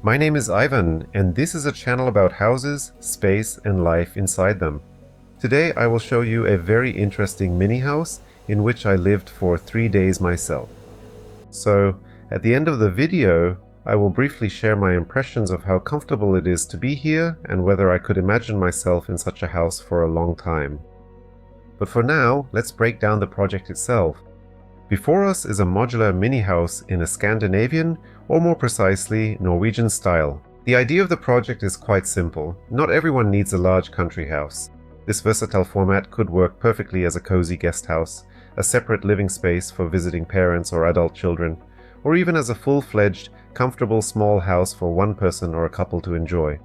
My name is Ivan, and this is a channel about houses, space, and life inside them. Today I will show you a very interesting mini house in which I lived for 3 days myself. So, at the end of the video, I will briefly share my impressions of how comfortable it is to be here and whether I could imagine myself in such a house for a long time. But for now, let's break down the project itself. Before us is a modular mini house in a Scandinavian, or more precisely, Norwegian style. The idea of the project is quite simple. Not everyone needs a large country house. This versatile format could work perfectly as a cozy guest house, a separate living space for visiting parents or adult children, or even as a full-fledged, comfortable small house for one person or a couple to enjoy.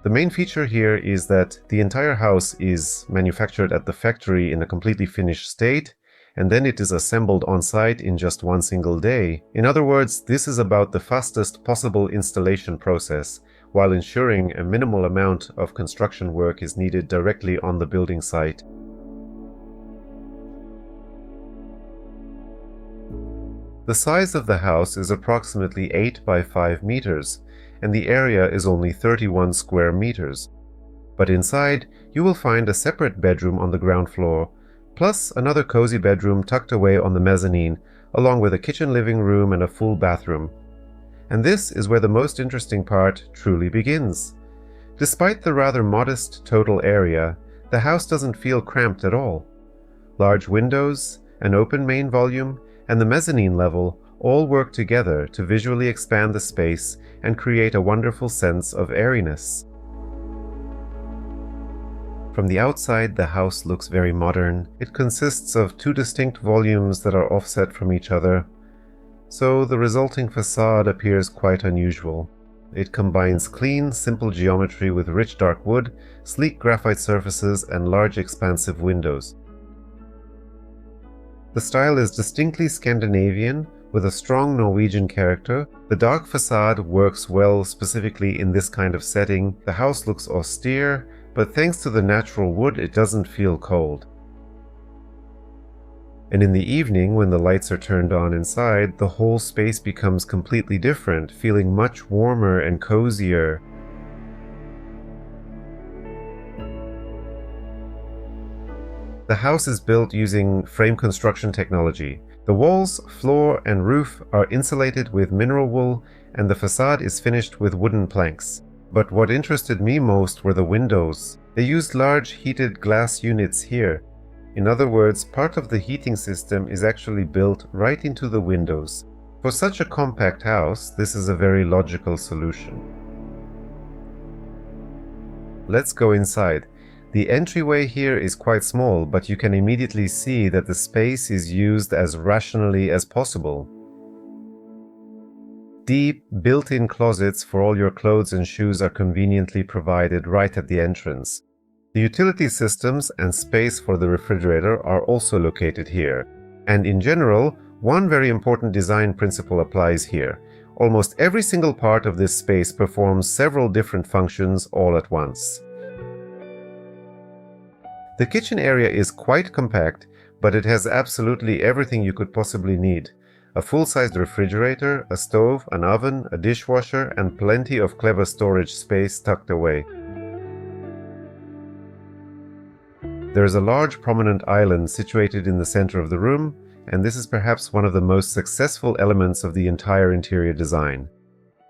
The main feature here is that the entire house is manufactured at the factory in a completely finished state, and then it is assembled on site in just one single day. In other words, this is about the fastest possible installation process, while ensuring a minimal amount of construction work is needed directly on the building site. The size of the house is approximately 8 by 5 meters, and the area is only 31 square meters. But inside, you will find a separate bedroom on the ground floor, plus another cozy bedroom tucked away on the mezzanine, along with a kitchen living room and a full bathroom. And this is where the most interesting part truly begins. Despite the rather modest total area, the house doesn't feel cramped at all. Large windows, an open main volume, and the mezzanine level all work together to visually expand the space and create a wonderful sense of airiness. From the outside, the house looks very modern. It consists of 2 distinct volumes that are offset from each other, so the resulting facade appears quite unusual. It combines clean, simple geometry with rich dark wood, sleek graphite surfaces, and large expansive windows. The style is distinctly Scandinavian, with a strong Norwegian character. The dark facade works well specifically in this kind of setting. The house looks austere, but thanks to the natural wood, it doesn't feel cold. And in the evening, when the lights are turned on inside, the whole space becomes completely different, feeling much warmer and cozier. The house is built using frame construction technology. The walls, floor, and roof are insulated with mineral wool, and the facade is finished with wooden planks. But what interested me most were the windows. They used large heated glass units here. In other words, part of the heating system is actually built right into the windows. For such a compact house, this is a very logical solution. Let's go inside. The entryway here is quite small, but you can immediately see that the space is used as rationally as possible. Deep, built-in closets for all your clothes and shoes are conveniently provided right at the entrance. The utility systems and space for the refrigerator are also located here. And in general, one very important design principle applies here. Almost every single part of this space performs several different functions all at once. The kitchen area is quite compact, but it has absolutely everything you could possibly need. A full-sized refrigerator, a stove, an oven, a dishwasher, and plenty of clever storage space tucked away. There is a large prominent island situated in the center of the room, and this is perhaps one of the most successful elements of the entire interior design.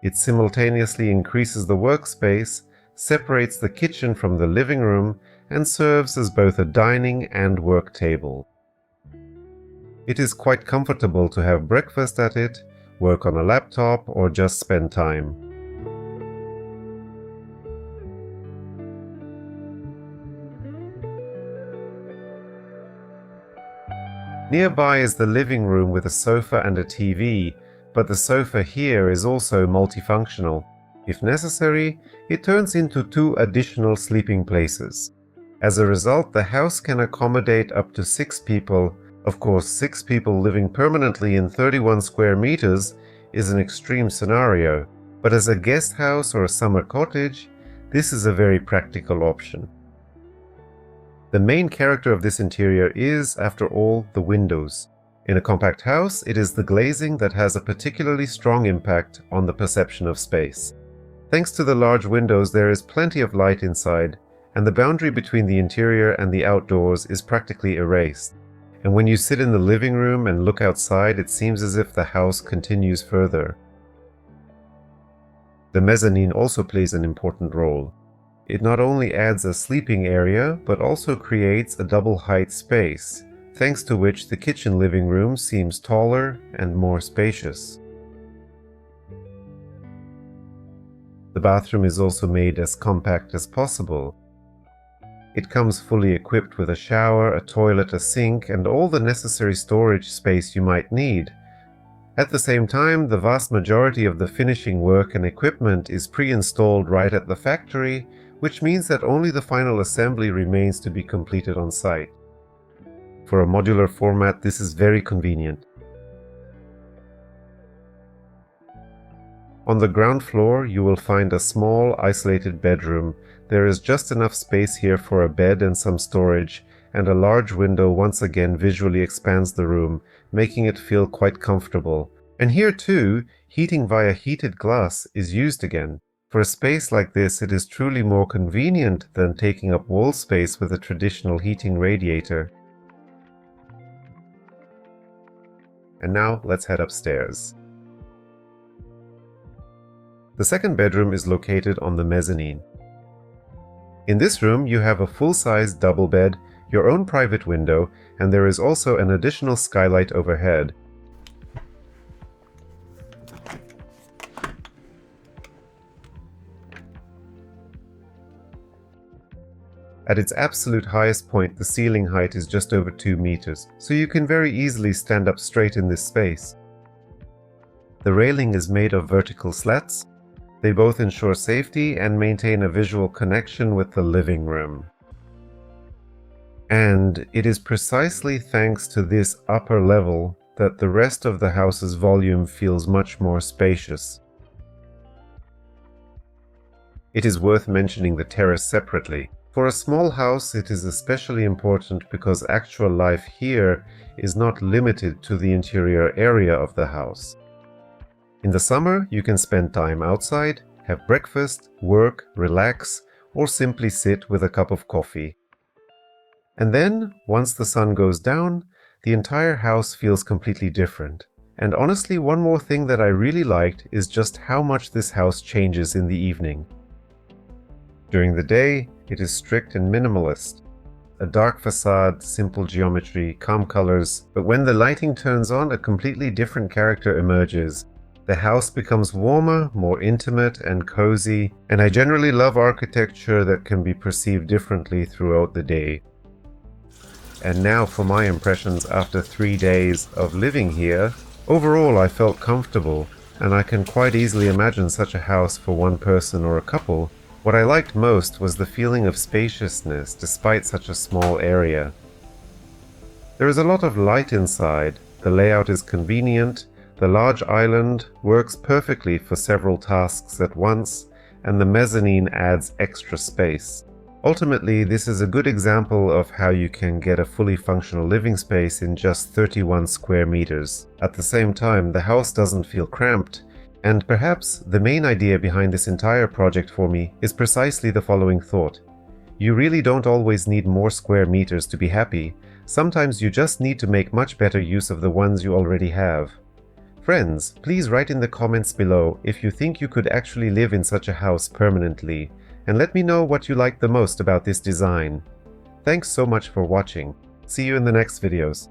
It simultaneously increases the workspace, separates the kitchen from the living room, and serves as both a dining and work table. It is quite comfortable to have breakfast at it, work on a laptop, or just spend time. Nearby is the living room with a sofa and a TV, but the sofa here is also multifunctional. If necessary, it turns into 2 additional sleeping places. As a result, the house can accommodate up to 6 people. Of course, 6 people living permanently in 31 square meters is an extreme scenario, but as a guest house or a summer cottage, this is a very practical option. The main character of this interior is, after all, the windows. In a compact house, it is the glazing that has a particularly strong impact on the perception of space. Thanks to the large windows, there is plenty of light inside, and the boundary between the interior and the outdoors is practically erased. And when you sit in the living room and look outside, it seems as if the house continues further. The mezzanine also plays an important role. It not only adds a sleeping area, but also creates a double height space, thanks to which the kitchen living room seems taller and more spacious. The bathroom is also made as compact as possible. It comes fully equipped with a shower, a toilet, a sink, and all the necessary storage space you might need. At the same time, the vast majority of the finishing work and equipment is pre-installed right at the factory, which means that only the final assembly remains to be completed on site. For a modular format, this is very convenient. On the ground floor, you will find a small, isolated bedroom. There is just enough space here for a bed and some storage, and a large window once again visually expands the room, making it feel quite comfortable. And here too, heating via heated glass is used again. For a space like this, it is truly more convenient than taking up wall space with a traditional heating radiator. And now let's head upstairs. The second bedroom is located on the mezzanine. In this room, you have a full-size double bed, your own private window, and there is also an additional skylight overhead. At its absolute highest point, the ceiling height is just over 2 meters, so you can very easily stand up straight in this space. The railing is made of vertical slats. They both ensure safety and maintain a visual connection with the living room. And it is precisely thanks to this upper level that the rest of the house's volume feels much more spacious. It is worth mentioning the terrace separately. For a small house, it is especially important because actual life here is not limited to the interior area of the house. In the summer, you can spend time outside, have breakfast, work, relax, or simply sit with a cup of coffee. And then, once the sun goes down, the entire house feels completely different. And honestly, one more thing that I really liked is just how much this house changes in the evening. During the day, it is strict and minimalist. A dark facade, simple geometry, calm colors, but when the lighting turns on, a completely different character emerges. The house becomes warmer, more intimate and cozy, and I generally love architecture that can be perceived differently throughout the day. And now for my impressions after 3 days of living here. Overall, I felt comfortable, and I can quite easily imagine such a house for one person or a couple. What I liked most was the feeling of spaciousness despite such a small area. There is a lot of light inside, the layout is convenient, the large island works perfectly for several tasks at once, and the mezzanine adds extra space. Ultimately, this is a good example of how you can get a fully functional living space in just 31 square meters. At the same time, the house doesn't feel cramped, and perhaps the main idea behind this entire project for me is precisely the following thought. You really don't always need more square meters to be happy. Sometimes you just need to make much better use of the ones you already have. Friends, please write in the comments below if you think you could actually live in such a house permanently, and let me know what you like the most about this design. Thanks so much for watching. See you in the next videos.